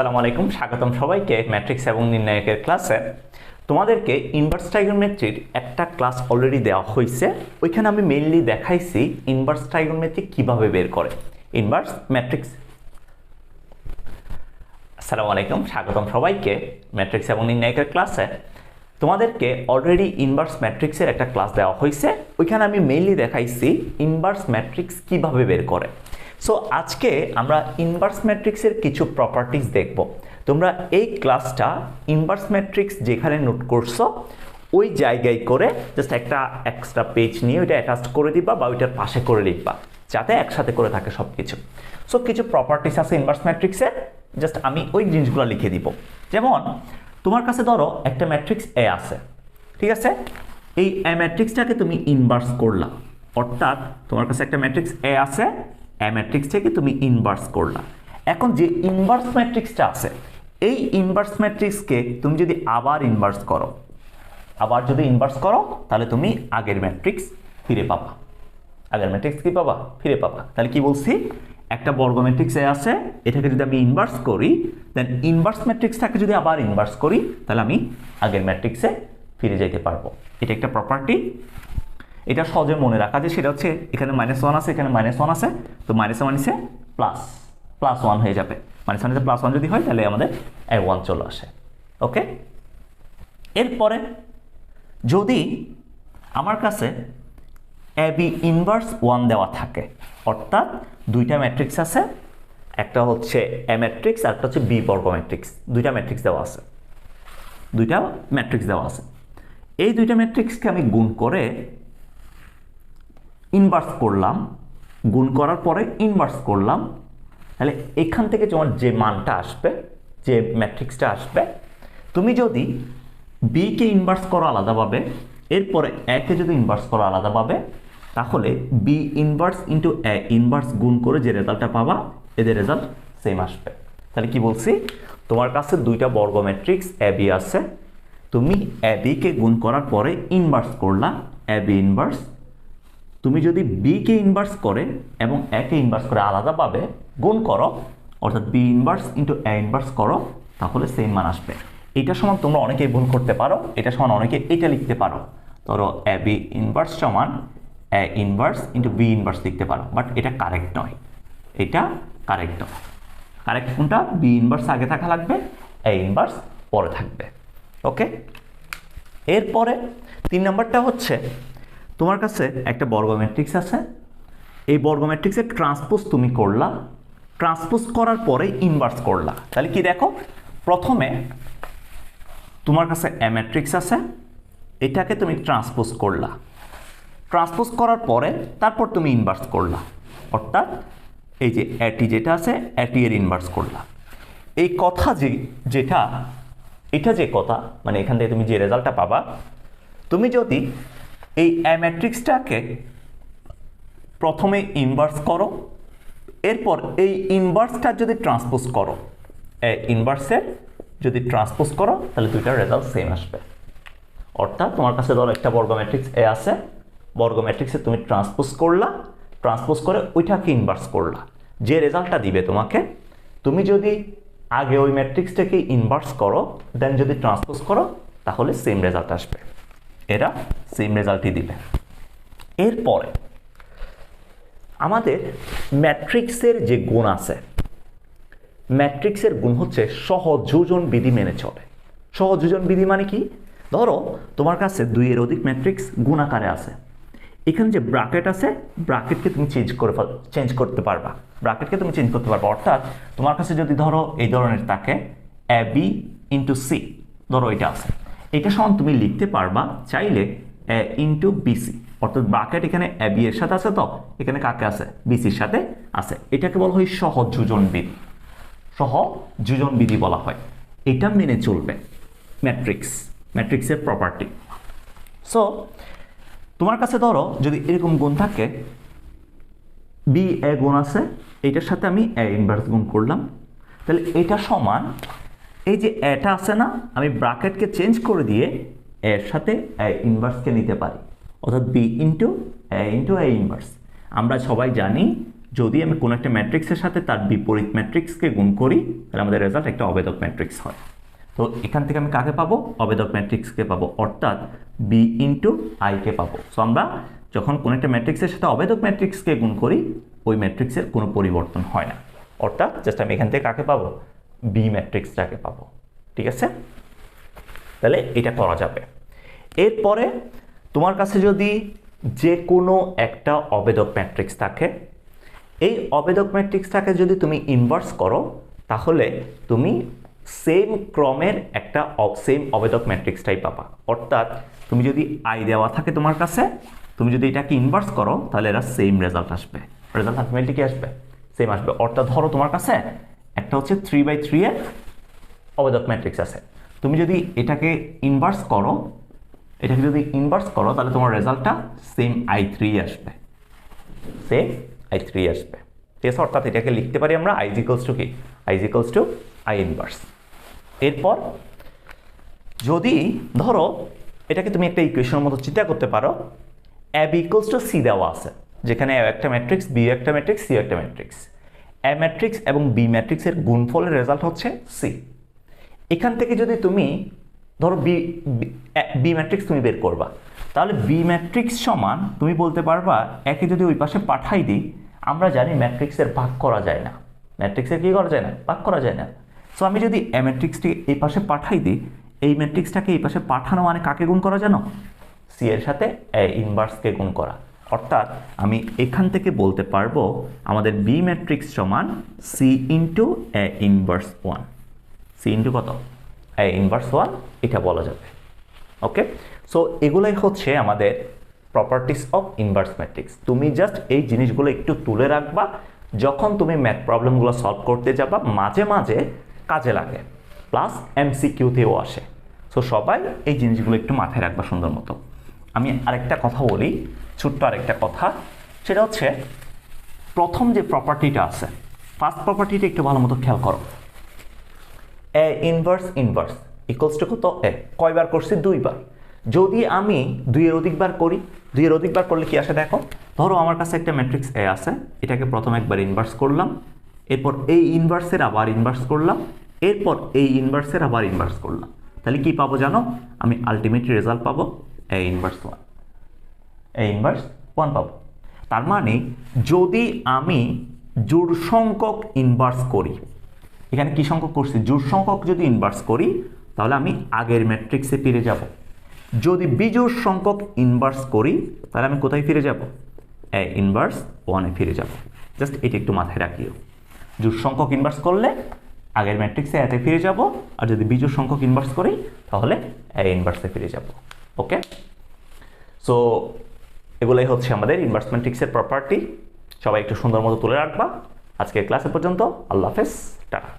আসসালামু আলাইকুম, স্বাগতম সবাইকে ম্যাট্রিক্স এবং নির্ণায়কের ক্লাসে। তোমাদেরকে ইনভার্স ট্রাইগোনোমেট্রির একটা ক্লাস অলরেডি দেওয়া হয়েছে। ওইখানে আমি মেইনলি দেখাইছি ইনভার্স ট্রাইগোনোমেট্রি কিভাবে বের করে ইনভার্স ম্যাট্রিক্স। আসসালামু আলাইকুম, স্বাগতম সবাইকে ম্যাট্রিক্স এবং নির্ণায়কের ক্লাসে। তোমাদেরকে অলরেডি ইনভার্স ম্যাট্রিক্সের একটা ক্লাস দেওয়া হয়েছে। ওইখানে আমি মেইনলি দেখাইছি ইনভার্স ম্যাট্রিক্স কিভাবে বের করে। সো আজকে আমরা ইনভার্স ম্যাট্রিক্সের কিছু প্রপার্টিজ দেখব। তোমরা এই ক্লাসটা ইনভার্স ম্যাট্রিক্স যেখানে নোট করছো ওই জায়গায় করে জাস্ট একটা এক্সট্রা পেজ নিয়ে ওইটা অ্যাটাচ করে দিবা বা ওইটার পাশে করে লিখবা, যাতে একসাথে করে থাকে সব কিছু। সো কিছু প্রপার্টিস আছে ইনভার্স ম্যাট্রিক্সের, জাস্ট আমি ওই জিনিসগুলো লিখে দিব। যেমন তোমার কাছে ধরো একটা ম্যাট্রিক্স এ আছে, ঠিক আছে? এই এ ম্যাট্রিক্সটাকে তুমি ইনভার্স করলা, অর্থাৎ তোমার কাছে একটা ম্যাট্রিক্স এ আছে, এ ম্যাট্রিক্স থেকে তুমি ইনভার্স করলা। এখন যে ইনভার্স ম্যাট্রিক্সটা আছে, এই ইনভার্স ম্যাট্রিক্সকে তুমি যদি আবার ইনভার্স করো, তাহলে তুমি আগের ম্যাট্রিক্স ফিরে পাবা। আগের ম্যাট্রিক্স কি পাবা? ফিরে পাবা। তাহলে কি বলছি? একটা বর্গ ম্যাট্রিক্স এ আছে, এটাকে যদি আমি ইনভার্স করি, দেন ইনভার্স ম্যাট্রিক্সটাকে যদি আবার ইনভার্স করি, তাহলে আমি আগের ম্যাট্রিক্সে ফিরে যেতে পারবো। এটা একটা প্রপার্টি। এটা সহজে মনে রাখা যায়, সেটা হচ্ছে এখানে -1 আছে, এখানে -1 আছে, তো মাইনাসে মাইনাসে +1 হয়ে যাবে। মাইনাস মাইনাসে +1 যদি হয় তাহলে আমাদের A1 চলে আসে। ওকে, এরপরে যদি আমার কাছে AB ইনভার্স 1 দেওয়া থাকে, অর্থাৎ দুইটা ম্যাট্রিক্স আছে, একটা হচ্ছে এ ম্যাট্রিক্স আর একটা হচ্ছে বি বর্গ ম্যাট্রিক্স, দুইটা ম্যাট্রিক্স দেওয়া আছে। এই দুইটা ম্যাট্রিক্সকে আমি গুণ করে ইনভার্স করলাম, গুণ করার পরে ইনভার্স করলাম, তাহলে এখান থেকে তোমার যে মানটা আসবে, যে ম্যাট্রিক্সটা আসবে, তুমি যদি বি কে ইনভার্স করো আলাদাভাবে, এরপরে এ কে যদি ইনভার্স করো আলাদাভাবে, তাহলে B inverse into A inverse গুণ করে যে রেজাল্টটা পাবা, এদের রেজাল্ট সেম আসবে। তাহলে কি বলছি? তোমার কাছে দুইটা বর্গ ম্যাট্রিক্স এ বি আছে, তুমি এ বি কে গুণ করার পরে ইনভার্স করলা, এ বি ইনভার্স। তুমি যদি বি কে ইনভার্স করে এবং এ কে ইনভার্স করে আলাদাভাবে গুণ করো, অর্থাৎ B inverse into A inverse করো, তাহলে সেম মান আসবে। এটা সমান তোমরা অনেকেই ভুল করতে পারো, এটা সমান অনেকে এটা লিখতে পারো, ধরো এ বি ইনভার্স সমান A inverse into B inverse লিখতে পারো, বাট এটা কারেক্ট নয়। কারেক্ট কোনটা? বি ইনভার্স আগে থাকা লাগবে, এ ইনভার্স পরে থাকবে। ওকে, এরপরে 3 নম্বরটা হচ্ছে তোমার কাছে একটা বর্গ ম্যাট্রিক্স আছে, এই বর্গ ম্যাট্রিক্সের ট্রান্সপোজ তুমি করলা, ট্রান্সপোজ করার পরে ইনভার্স করলা। তাহলে কি দেখো, প্রথমে তোমার কাছে এ ম্যাট্রিক্স আছে, এটাকে তুমি ট্রান্সপোজ করলা, ট্রান্সপোজ করার পরে তারপর তুমি ইনভার্স করলা, অর্থাৎ এই যে এটি যেটা আছে, এটি এর ইনভার্স করলা। এই কথা এটা যে কথা, মানে এখান থেকে তুমি যে রেজাল্টটা পাবা, তুমি যদি এই এ ম্যাট্রিক্সটাকে প্রথমে ইনভার্স করো, এরপর এই ইনভার্সটা যদি ট্রান্সপোজ করো, এ ইনভার্সের যদি ট্রান্সপোজ করো, তাহলে দুইটার রেজাল্ট সেম আসবে। অর্থাৎ তোমার কাছে ধরো একটা বর্গ ম্যাট্রিক্স এ আছে, বর্গ ম্যাট্রিক্সে তুমি ট্রান্সপোজ করলা, ট্রান্সপোজ করে ওইটাকে ইনভার্স করলা, যে রেজাল্টটা দিবে তোমাকে, তুমি যদি আগে ওই ম্যাট্রিক্সটাকে ইনভার্স করো, দেন যদি ট্রান্সপোজ করো, তাহলে সেম রেজাল্ট আসবে। এরা সেম রেজাল্টই দিবে। এরপরে আমাদের ম্যাট্রিক্সের যে গুণ আছে, ম্যাট্রিক্সের গুণ হচ্ছে সহযোজন বিধি মেনে চলে। সহযোজন বিধি মানে কি? ধরো তোমার কাছে 2 এর অধিক ম্যাট্রিক্স গুণ আকারে আছে, এখানে যে ব্র্যাকেট আছে, ব্র্যাকেটকে তুমি চেঞ্জ করতে পারবা, অর্থাৎ তোমার কাছে যদি ধরো এই ধরনের থাকে এ বি ইন্টু সি, ধরো এটা আছে, এটা সমান তুমি লিখতে পারবা চাইলে এ ইন্টু বিসি, অর্থাৎ ব্র্যাকেট এখানে এ বি এর সাথে আছে, তো এখানে কাকে আছে? বিসির সাথে আছে। এটাকে বলা হয় সহযোজন বিধি বলা হয়। এটা মেনে চলবে ম্যাট্রিক্সের প্রপার্টি। সো তোমার কাছে ধরো যদি এরকম গুণ থাকে, বি এ গুণ আছে, এটার সাথে আমি এ ইনভার্স গুণ করলাম, তাহলে এটা সমান এই যে এটা আছে না, আমি ব্র্যাকেটকে চেঞ্জ করে দিয়ে এর সাথে এ ইনভার্সকে নিতে পারি, অর্থাৎ বি ইন্টু এ ইনভার্স। আমরা সবাই জানি যদি আমি কোনো একটা ম্যাট্রিক্সের সাথে তার বিপরীত ম্যাট্রিক্সকে গুণ করি তাহলে আমাদের রেজাল্ট একটা অবেদক ম্যাট্রিক্স হয়। তো এখান থেকে আমি কাকে পাবো? অবেদক ম্যাট্রিক্সকে পাবো, অর্থাৎ বি ইন্টু আইকে পাবো। সো আমরা যখন কোনো একটা ম্যাট্রিক্সের সাথে অবেদক ম্যাট্রিক্সকে গুণ করি ওই ম্যাট্রিক্সের কোনো পরিবর্তন হয় না, অর্থাৎ জাস্ট আমি এখান থেকে কাকে পাবো? বি ম্যাট্রিক্সটাকে পাবো। ঠিক আছে, তাহলে এটা করা যাবে। এরপরে তোমার কাছে যদি যে কোনো একটা অবেদক ম্যাট্রিক্স থাকে, এই অবেদক ম্যাট্রিক্সটাকে যদি তুমি ইনভার্স করো তাহলে তুমি সেম ক্রমের একটা সেম অবেদক ম্যাট্রিক্সটাই পাবা। অর্থাৎ তুমি যদি আই দেওয়া থাকে তোমার কাছে, তুমি যদি এটাকে ইনভার্স করো তাহলে এরা সেম রেজাল্ট আসবে, রেজাল্ট আলটিমেটলি কি আসবে? সেম আসবে। অর্থাৎ ধরো তোমার কাছে একটা হচ্ছে 3/3 এর অবেদক ম্যাট্রিক্স আছে, তুমি যদি এটাকে ইনভার্স করো, তাহলে তোমার রেজাল্টটা সেম I3 আসবে, সেম I3 আসবে। ঠিক আছে, অর্থাৎ এটাকে লিখতে পারি আমরা I ইকুয়ালস টু কি? I equals to I inverse. এরপর যদি ধরো এটাকে তুমি একটা ইকুয়েশনের মতো চিন্তা করতে পারো, AB ইকুয়ালস টু C দেওয়া আছে, যেখানে A একটা ম্যাট্রিক্স, B একটা ম্যাট্রিক্স, C একটা ম্যাট্রিক্স। A ম্যাট্রিক্স এবং B ম্যাট্রিক্সের গুণফলের রেজাল্ট হচ্ছে C। এখান থেকে যদি তুমি ধরো বি ম্যাট্রিক্স তুমি বের করবা, তাহলে বি ম্যাট্রিক্স সমান তুমি বলতে পারবা একে যদি ওই পাশে পাঠাই দিই, আমরা জানি ম্যাট্রিক্সের ভাগ করা যায় না, ম্যাট্রিক্সের কি করা যায় না? ভাগ করা যায় না। সো আমি যদি এ ম্যাট্রিক্সটি এই পাশে পাঠাই দিই, এই ম্যাট্রিক্সটাকে এই পাশে পাঠানো মানে কাকে গুণ করা জানো? সি এর সাথে এ ইনভার্সকে গুণ করা। অর্থাৎ আমি এখান থেকে বলতে পারবো আমাদের বি ম্যাট্রিক্স সমান C into A inverse 1। C into কত? এ ইনভার্স 1, এটা বলা যাবে। ওকে, সো এগুলাই হচ্ছে আমাদের প্রপার্টিস অফ ইনভার্স ম্যাট্রিক্স। তুমি জাস্ট এই জিনিসগুলো একটু তুলে রাখবা, যখন তুমি ম্যাথ প্রবলেমগুলো সলভ করতে যাবা মাঝে মাঝে কাজে লাগে, প্লাস MCQতেও আসে। সো সবাই এই জিনিসগুলো একটু মাথায় রাখবা সুন্দর মতো। আমি আরেকটা কথা বলি, ছোট্ট আরেকটা কথা, সেটা হচ্ছে প্রথম যে প্রপার্টিটা আছে, ফার্স্ট প্রপার্টিটা একটু ভালো মতো খেয়াল করো। এ ইনভার্স ইকুয়ালস টু কত? এ কয়বার করছি? 2 বার। যদি আমি 2 এর অধিকবার করি, 2 এর অধিকবার করলে কি আসে দেখো। ধরো আমার কাছে একটা ম্যাট্রিক্স এ আছে, এটাকে প্রথম একবার ইনভার্স করলাম, এরপর এই ইনভার্সের আবার ইনভার্স করলাম, এরপর এই ইনভার্সের আবার ইনভার্স করলাম, তাহলে কি পাবো জানো? আমি আলটিমেট রেজাল্ট পাবো এ ইনভার্স 1, এ ইনভার্স 1 পাবো। তার মানে যদি আমি জোড় সংখ্যক ইনভার্স করি, এখানে কি সংখ্যক করছি? জোড় সংখ্যক যদি ইনভার্স করি তাহলে আমি আগের ম্যাট্রিক্সে ফিরে যাব। যদি বিজোড় সংখ্যক ইনভার্স করি তাহলে আমি কোথায় ফিরে যাব? এ ইনভার্স 1 এ ফিরে যাব। জাস্ট এটা একটু মাথায় রাখিও, জোড় সংখ্যক ইনভার্স করলে আগের ম্যাট্রিক্সে এতে ফিরে যাব, আর যদি বিজোড় সংখ্যক ইনভার্স করি তাহলে এ ইনভার্সে ফিরে যাব। ওকে, সো এগুলাই হচ্ছে আমাদের ইনভার্স ম্যাট্রিক্সের প্রপার্টি। সবাই একটু সুন্দর মতো তুলে রাখবা। আজকের ক্লাসে পর্যন্ত, আল্লাহ হাফেজ, টাটা।